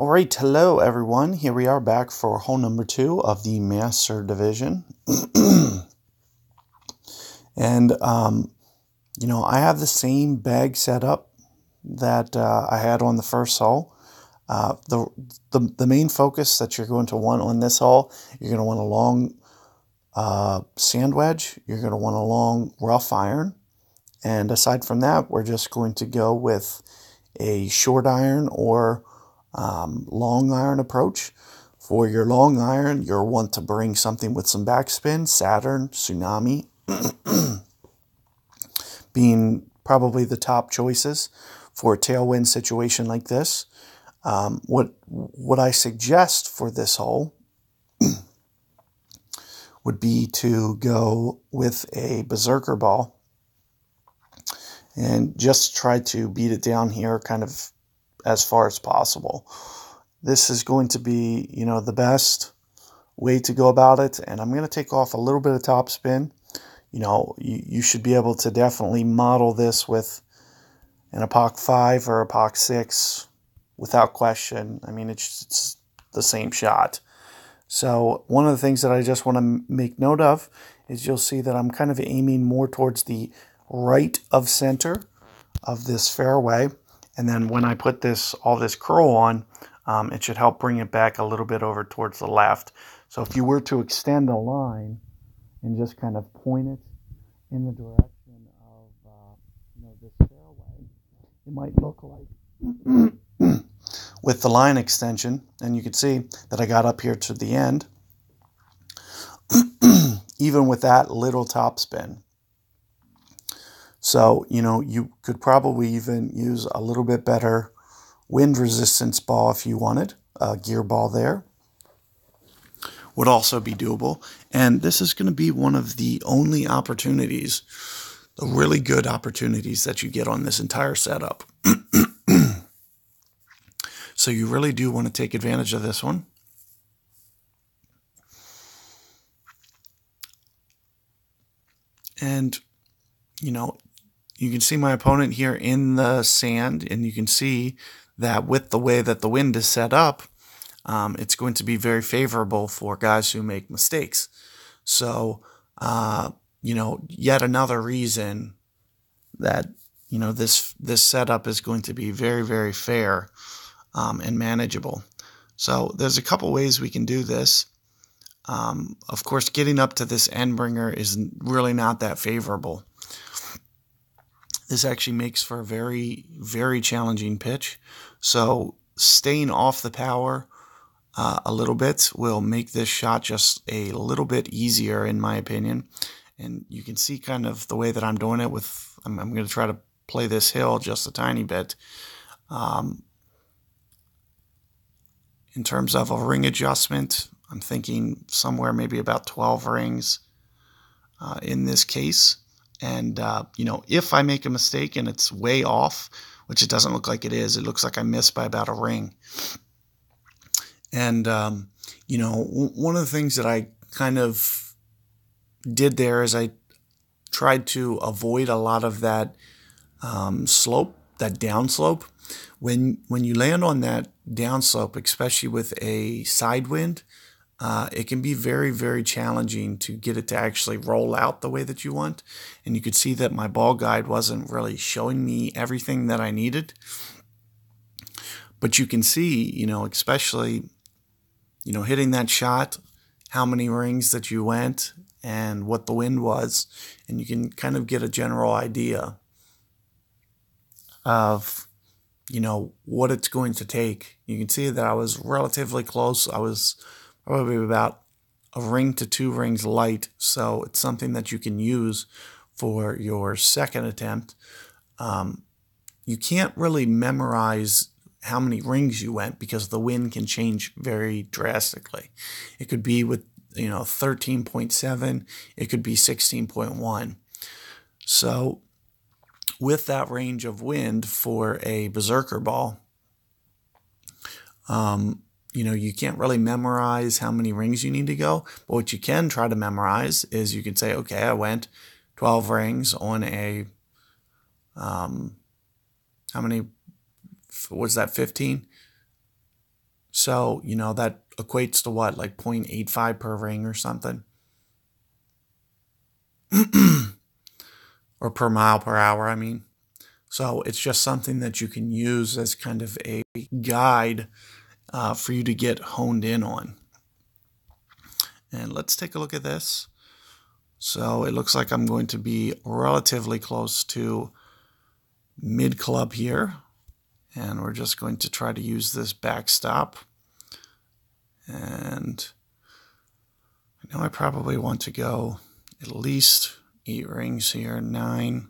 All right, hello everyone. Here we are back for hole number 2 of the Master Division. And, I have the same bag setup that I had on the first hole. The main focus that you're going to want on this hole, you're going to want a long sand wedge. You're going to want a long rough iron. And aside from that, we're just going to go with a short iron or long iron approach. For your long iron, you'll want to bring something with some backspin, Saturn, Tsunami, being probably the top choices for a tailwind situation like this. What I suggest for this hole would be to go with a berserker ball and just try to beat it down here kind of as far as possible. This is going to be, the best way to go about it. And I'm going to take off a little bit of topspin. You should be able to definitely model this with an Epoch 5 or Epoch 6 without question. I mean, it's the same shot. So one of the things that I just want to make note of is you'll see that I'm kind of aiming more towards the right of center of this fairway. And then when I put all this curl on, it should help bring it back a little bit over towards the left. So if you were to extend the line and just kind of point it in the direction of this fairway, it might look like with the line extension, and you can see that I got up here to the end, even with that little topspin. So, you could probably even use a little bit better wind resistance ball if you wanted. A gear ball there would also be doable. And this is going to be one of the only opportunities, the really good opportunities that you get on this entire setup. So you really do want to take advantage of this one. And, you can see my opponent here in the sand, and you can see that with the way that the wind is set up, it's going to be very favorable for guys who make mistakes. So, yet another reason that, this setup is going to be very, very fair and manageable. So there's a couple ways we can do this. Of course, getting up to this end bringer is really not that favorable. This actually makes for a very, very challenging pitch. So staying off the power a little bit will make this shot just a little bit easier, in my opinion. And you can see kind of the way that I'm doing it with, I'm going to try to play this hill just a tiny bit. In terms of a ring adjustment, I'm thinking somewhere maybe about 12 rings in this case. And, if I make a mistake and it's way off, which it doesn't look like it is, it looks like I missed by about a ring. And, one of the things that I kind of did there is I tried to avoid a lot of that slope, that downslope. When you land on that downslope, especially with a side wind, it can be very, very challenging to get it to actually roll out the way that you want. And you could see that my ball guide wasn't really showing me everything that I needed. But you can see, especially, hitting that shot, how many rings that you went and what the wind was. And you can kind of get a general idea of, what it's going to take. You can see that I was relatively close. I was probably about a ring to 2 rings light, so it's something that you can use for your second attempt. You can't really memorize how many rings you went because the wind can change very drastically. It could be with 13.7, it could be 16.1. So with that range of wind for a berserker ball, you can't really memorize how many rings you need to go, but what you can try to memorize is you can say, okay, I went 12 rings on a, how many, was that 15? So, that equates to what, like 0.85 per ring or something? Or per mile per hour, I mean. So it's just something that you can use as kind of a guide for you to get honed in on. And let's take a look at this. So it looks like I'm going to be relatively close to mid club here. And we're just going to try to use this backstop. And I know I probably want to go at least 8 rings here, 9.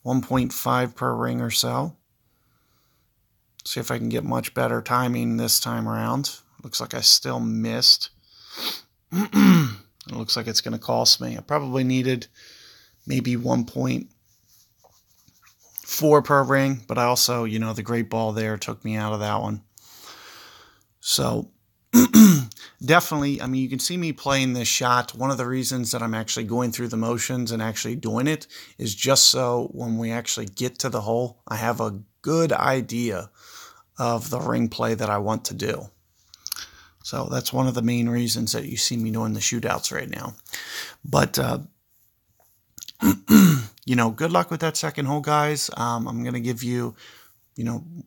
1.5 per ring or so. See if I can get much better timing this time around. Looks like I still missed. It looks like it's going to cost me. I probably needed maybe 1.4 per ring, but I also, the great ball there took me out of that one. So definitely, I mean, you can see me playing this shot. One of the reasons that I'm actually going through the motions and actually doing it is just so when we actually get to the hole, I have a good idea of the ring play that I want to do. So that's one of the main reasons that you see me doing the shootouts right now. But, good luck with that second hole, guys. I'm going to give you,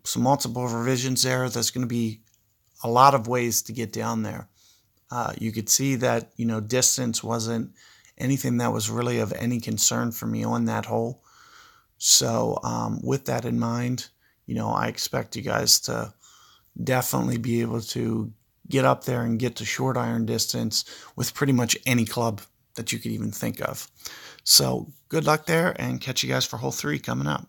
some multiple revisions there. There's going to be a lot of ways to get down there. You could see that, distance wasn't anything that was really of any concern for me on that hole. So with that in mind, I expect you guys to definitely be able to get up there and get to short iron distance with pretty much any club that you could even think of. So good luck there, and catch you guys for hole 3 coming up.